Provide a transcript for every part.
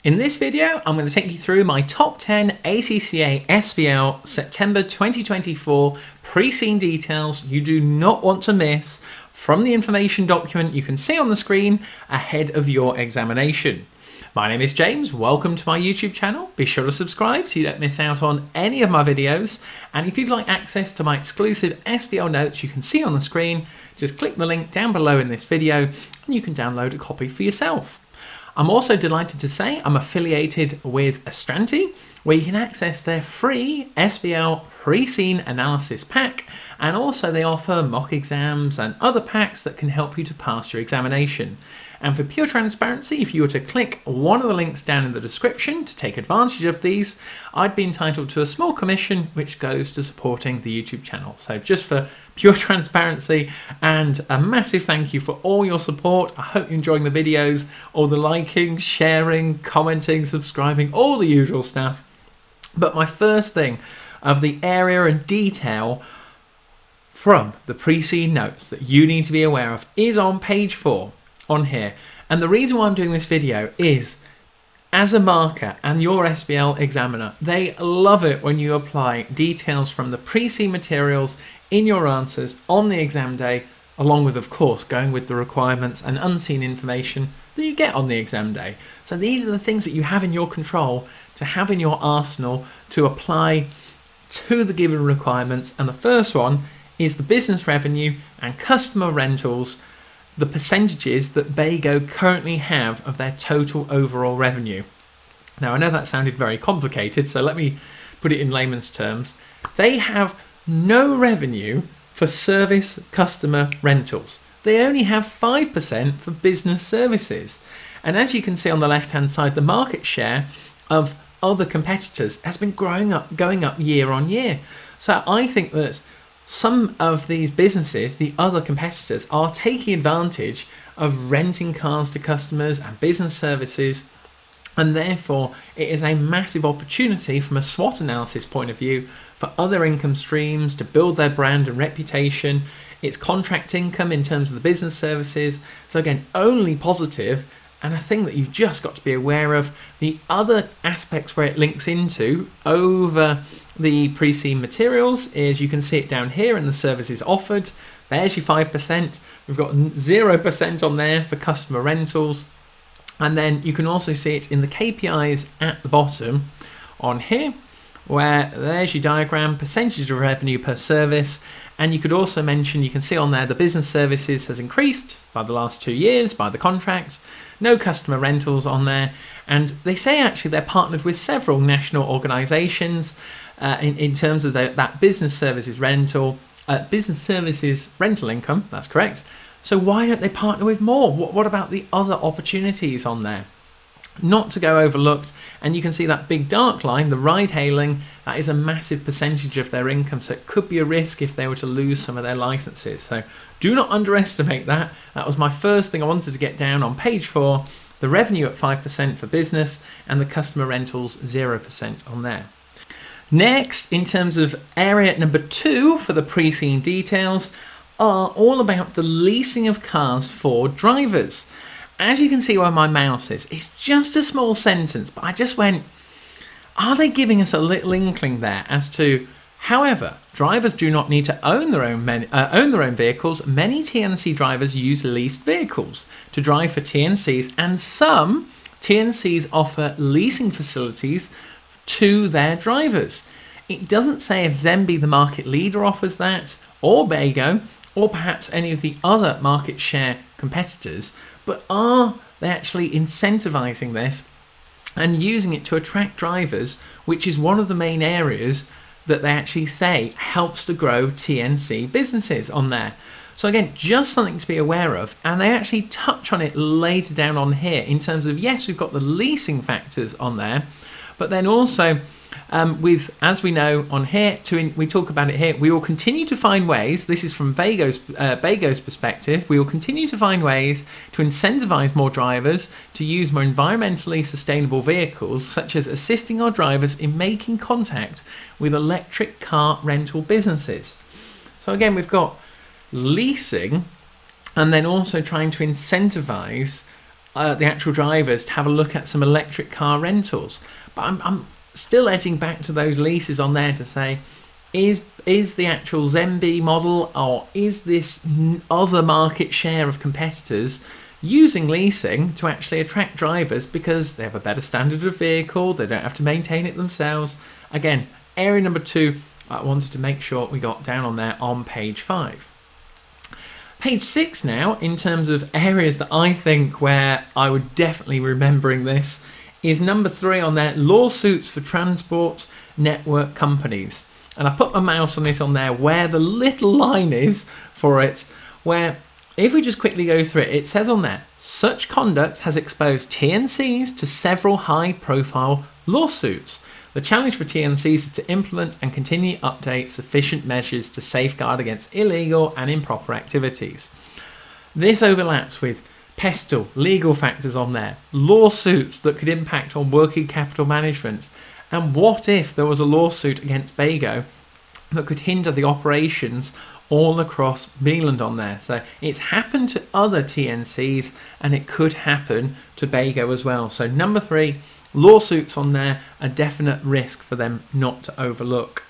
In this video, I'm going to take you through my top 10 ACCA SBL September 2024 pre-scene details you do not want to miss from the information document you can see on the screen ahead of your examination. My name is James, welcome to my YouTube channel. Be sure to subscribe so you don't miss out on any of my videos. And if you'd like access to my exclusive SBL notes you can see on the screen, just click the link down below in this video and you can download a copy for yourself. I'm also delighted to say I'm affiliated with Astranti, where you can access their free SBL pre-scene analysis pack, and also they offer mock exams and other packs that can help you to pass your examination. And for pure transparency, if you were to click one of the links down in the description to take advantage of these, I'd be entitled to a small commission which goes to supporting the YouTube channel. So just for pure transparency, and a massive thank you for all your support. I hope you're enjoying the videos, all the liking, sharing, commenting, subscribing, all the usual stuff. But my first thing of the area and detail from the pre-scene notes that you need to be aware of is on page 4 on here. And the reason why I'm doing this video is, as a marker and your SBL examiner, they love it when you apply details from the pre-scene materials in your answers on the exam day, along with, of course, going with the requirements and unseen information that you get on the exam day. So these are the things that you have in your control to have in your arsenal to apply to the given requirements. And the first one is the business revenue and customer rentals, the percentages that Baygo currently have of their total overall revenue. Now, I know that sounded very complicated, so let me put it in layman's terms. They have no revenue for service customer rentals. They only have 5% for business services. And as you can see on the left-hand side, the market share of other competitors has been going up year on year. So I think that some of these businesses, the other competitors, are taking advantage of renting cars to customers and business services, and therefore it is a massive opportunity from a SWOT analysis point of view for other income streams to build their brand and reputation. It's contract income in terms of the business services. So again, only positive, and a thing that you've just got to be aware of. The other aspects where it links into over the pre-scene materials is, you can see it down here in the services offered. There's your 5%. We've got 0% on there for customer rentals. And then you can also see it in the KPIs at the bottom on here, where there's your diagram, percentage of revenue per service. And you could also mention, you can see on there, the business services has increased by the last 2 years by the contract. No customer rentals on there. And they say actually they're partnered with several national organisations in terms of that business services rental income, that's correct. So why don't they partner with more? What about the other opportunities on there? Not to go overlooked, and you can see that big dark line, the ride hailing, that is a massive percentage of their income, so it could be a risk if they were to lose some of their licenses. So do not underestimate that. That was my first thing I wanted to get down on page 4, the revenue at 5% for business and the customer rentals 0% on there. Next, in terms of area number 2 for the pre-scene details, are all about the leasing of cars for drivers. As you can see where my mouse is, it's just a small sentence, but I just went, are they giving us a little inkling there as to, however, drivers do not need to own their own vehicles. Many TNC drivers use leased vehicles to drive for TNCs, and some TNCs offer leasing facilities to their drivers. It doesn't say if Zenby, the market leader, offers that, or Baygo, or perhaps any of the other market share competitors, but are they actually incentivizing this and using it to attract drivers, which is one of the main areas that they actually say helps to grow TNC businesses on there. So again, just something to be aware of, and they actually touch on it later down on here in terms of, yes, we've got the leasing factors on there, but then also with, as we know on here, we talk about it here, we will continue to find ways, this is from Baygo's perspective, we will continue to find ways to incentivize more drivers to use more environmentally sustainable vehicles, such as assisting our drivers in making contact with electric car rental businesses. So again, we've got leasing and then also trying to incentivize the actual drivers to have a look at some electric car rentals. But I'm still edging back to those leases on there to say, is the actual Zenbi model, or is this other market share of competitors using leasing to actually attract drivers because they have a better standard of vehicle, they don't have to maintain it themselves? Again, area number 2, I wanted to make sure we got down on there on page 5. Page 6 now, in terms of areas that I think where I would definitely be remembering this, is number 3 on there, lawsuits for transport network companies. And I've put my mouse on it on there where the little line is for it, where if we just quickly go through it, it says on there, such conduct has exposed TNCs to several high-profile lawsuits. The challenge for TNCs is to implement and continue to update sufficient measures to safeguard against illegal and improper activities. This overlaps with pestle, legal factors on there, lawsuits that could impact on working capital management. And what if there was a lawsuit against Bago that could hinder the operations all across Beeland on there? So it's happened to other TNCs and it could happen to Bago as well. So number 3, lawsuits on there, a definite risk for them not to overlook.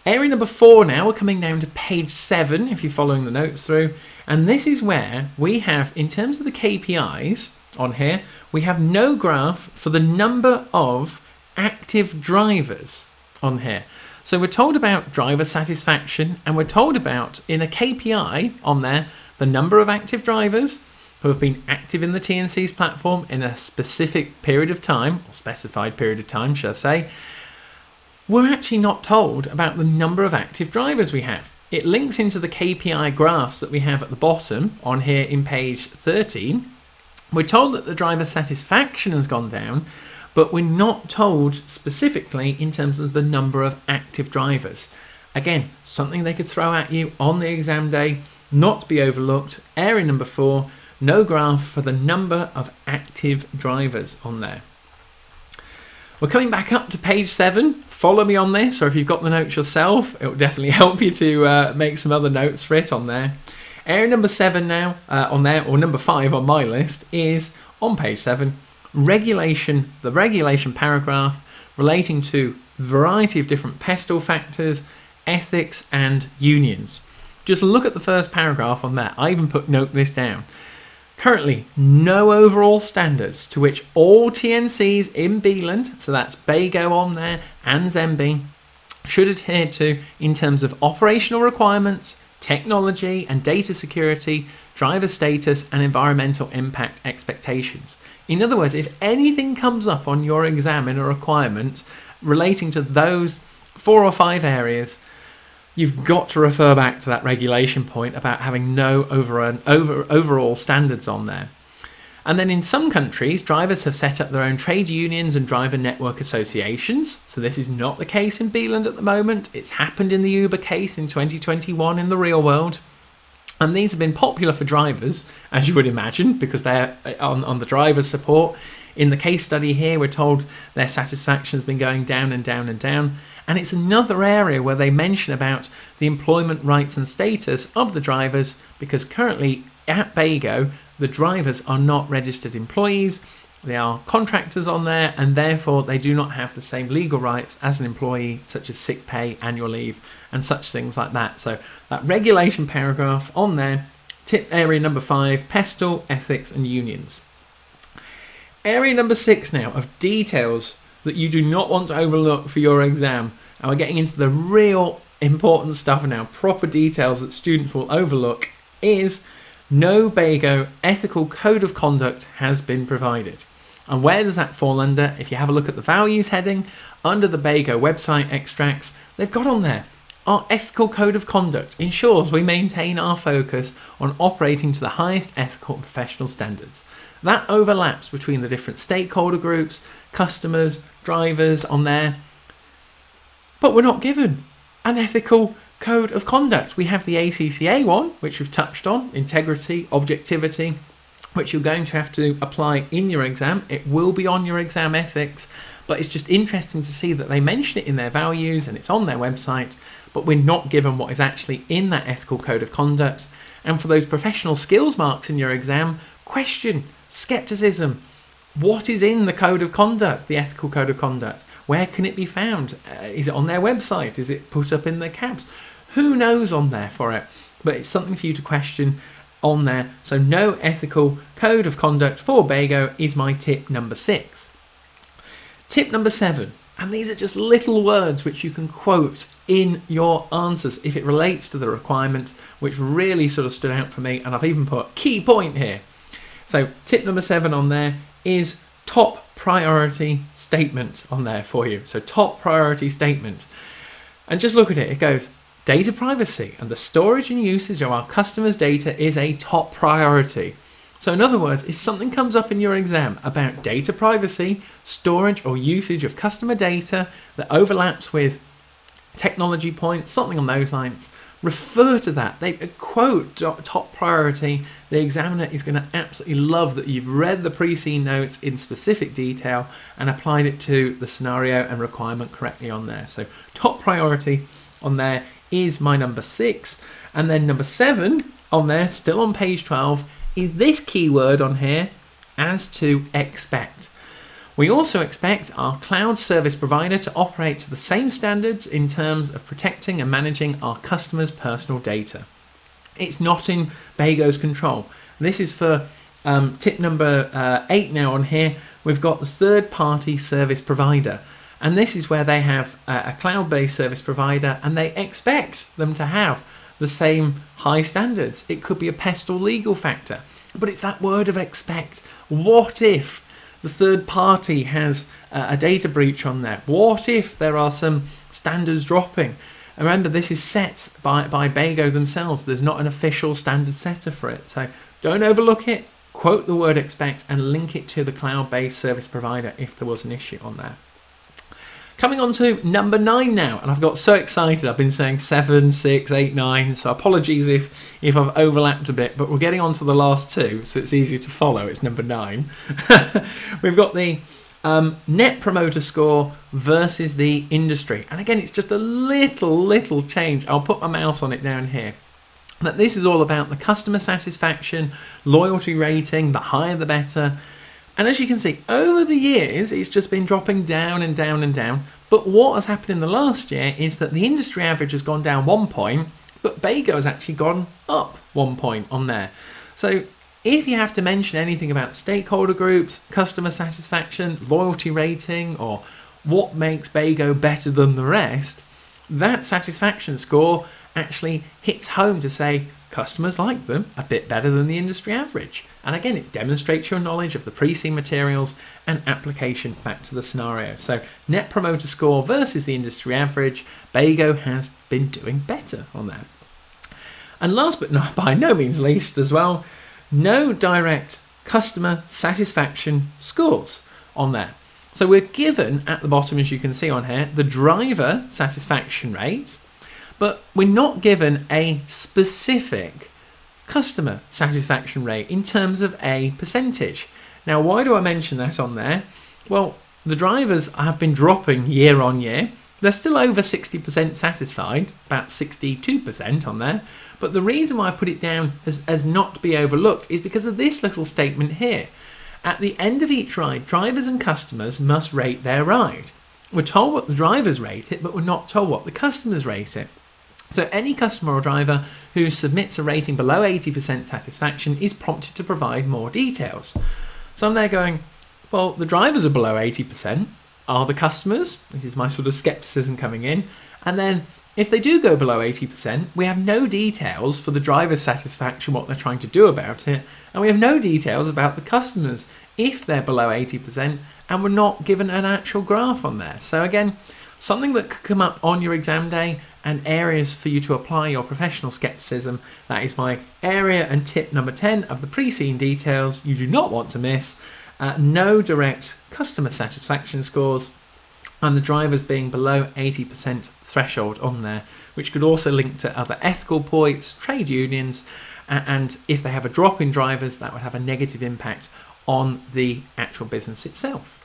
Area number 4 now, we're coming down to page 7 if you're following the notes through. And this is where we have, in terms of the KPIs on here, we have no graph for the number of active drivers on here. So we're told about driver satisfaction, and we're told about, in a KPI on there, the number of active drivers who have been active in the TNC's platform in a specific period of time, or specified period of time, shall I say. We're actually not told about the number of active drivers we have. It links into the KPI graphs that we have at the bottom on here in page 13. We're told that the driver satisfaction has gone down, but we're not told specifically in terms of the number of active drivers. Again, something they could throw at you on the exam day, not to be overlooked. Area number 4, no graph for the number of active drivers on there. We're coming back up to page 7. Follow me on this, or if you've got the notes yourself, it will definitely help you to make some other notes for it on there. Area number 7 now on there, or number 5 on my list, is on page 7. Regulation, the regulation paragraph relating to a variety of different pestle factors, ethics and unions. Just look at the first paragraph on that. I even note this down. Currently, no overall standards to which all TNCs in Beeland, so that's Bago on there and Zenbi, should adhere to in terms of operational requirements, technology and data security, driver status and environmental impact expectations. In other words, if anything comes up on your exam in a requirement relating to those 4 or 5 areas, you've got to refer back to that regulation point about having no overall standards on there. And then in some countries, drivers have set up their own trade unions and driver network associations. So this is not the case in Beeland at the moment. It's happened in the Uber case in 2021 in the real world. And these have been popular for drivers, as you would imagine, because they're on the driver support. In the case study here, we're told their satisfaction has been going down and down and down. And it's another area where they mention about the employment rights and status of the drivers, because currently at Bago, the drivers are not registered employees. They are contractors on there, and therefore they do not have the same legal rights as an employee, such as sick pay, annual leave, and such things like that. So that regulation paragraph on there, tip area number 5, pestle, ethics, and unions. Area number 6 now of details that you do not want to overlook for your exam. And we're getting into the real important stuff now, proper details that students will overlook, is no Bago ethical code of conduct has been provided. And where does that fall under? If you have a look at the values heading, under the Bago website extracts, they've got on there, our ethical code of conduct ensures we maintain our focus on operating to the highest ethical and professional standards. That overlaps between the different stakeholder groups, customers, drivers on there. But we're not given an ethical code of conduct. We have the ACCA one, which we've touched on, integrity, objectivity, which you're going to have to apply in your exam. It will be on your exam ethics, but it's just interesting to see that they mention it in their values and it's on their website, but we're not given what is actually in that ethical code of conduct. And for those professional skills marks in your exam, question Skepticism. What is in the code of conduct, the ethical code of conduct? Where can it be found? Is it on their website? Is it put up in their cabs? Who knows on there for it? But it's something for you to question on there. So no ethical code of conduct for Bago is my tip number 6. Tip number 7, and these are just little words which you can quote in your answers if it relates to the requirement, which really sort of stood out for me, and I've even put key point here. So tip number 7 on there is top priority statement on there for you. So top priority statement. And just look at it. It goes, data privacy and the storage and usage of our customers' data is a top priority. So in other words, if something comes up in your exam about data privacy, storage or usage of customer data that overlaps with technology points, something on those lines, refer to that. They quote top priority. The examiner is going to absolutely love that you've read the pre-seen notes in specific detail and applied it to the scenario and requirement correctly on there. So top priority on there is my number 6. And then number 7 on there, still on page 12, is this keyword on here, as to expect. We also expect our cloud service provider to operate to the same standards in terms of protecting and managing our customers' personal data. It's not in Bago's control. This is for tip number 8 now on here. We've got the third-party service provider. And this is where they have a cloud-based service provider and they expect them to have the same high standards. It could be a pest or legal factor, but it's that word of expect. What if the third party has a data breach on there? What if there are some standards dropping? And remember, this is set by Bago themselves. There's not an official standard setter for it. So don't overlook it. Quote the word expect and link it to the cloud-based service provider if there was an issue on there. Coming on to number 9 now, and I've got so excited. I've been saying 7, 6, 8, 9, so apologies if I've overlapped a bit, but we're getting on to the last 2, so it's easy to follow. It's number 9. We've got the net promoter score versus the industry. And again, it's just a little change. I'll put my mouse on it down here. But this is all about the customer satisfaction, loyalty rating, the higher the better. And as you can see, over the years, it's just been dropping down and down and down. But what has happened in the last year is that the industry average has gone down 1 point, but Bago has actually gone up 1 point on there. So if you have to mention anything about stakeholder groups, customer satisfaction, loyalty rating, or what makes Bago better than the rest, that satisfaction score actually hits home to say customers like them a bit better than the industry average. And again, it demonstrates your knowledge of the pre-seen materials and application back to the scenario. So net promoter score versus the industry average, Bago has been doing better on that. And last but not by no means least as well, no direct customer satisfaction scores on there. So we're given at the bottom, as you can see on here, the driver satisfaction rate, but we're not given a specific customer satisfaction rate in terms of a percentage. Now, why do I mention that on there? Well, the drivers have been dropping year on year. They're still over 60% satisfied, about 62% on there. But the reason why I've put it down as not to be overlooked is because of this little statement here. At the end of each ride, drivers and customers must rate their ride. We're told what the drivers rate it, but we're not told what the customers rate it. So any customer or driver who submits a rating below 80% satisfaction is prompted to provide more details. So I'm there going, well, the drivers are below 80%. Are the customers? This is my sort of skepticism coming in. And then if they do go below 80%, we have no details for the driver's satisfaction, what they're trying to do about it. And we have no details about the customers if they're below 80%, and we're not given an actual graph on there. So again, something that could come up on your exam day and areas for you to apply your professional skepticism. That is my area and tip number 10 of the pre-seen details you do not want to miss. No direct customer satisfaction scores, and the drivers being below 80% threshold on there, which could also link to other ethical points, trade unions, and if they have a drop in drivers, that would have a negative impact on the actual business itself.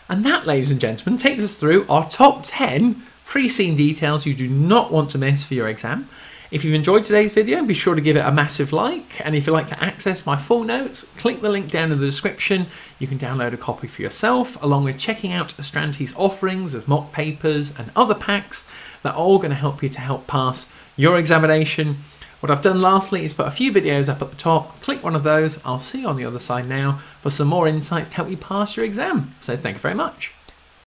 And that, ladies and gentlemen, takes us through our top 10 pre-seen details you do not want to miss for your exam. If you've enjoyed today's video, be sure to give it a massive like. And if you'd like to access my full notes, click the link down in the description. You can download a copy for yourself, along with checking out Astranti's offerings of mock papers and other packs that are all going to help you to help pass your examination. What I've done lastly is put a few videos up at the top. Click one of those. I'll see you on the other side now for some more insights to help you pass your exam. So thank you very much.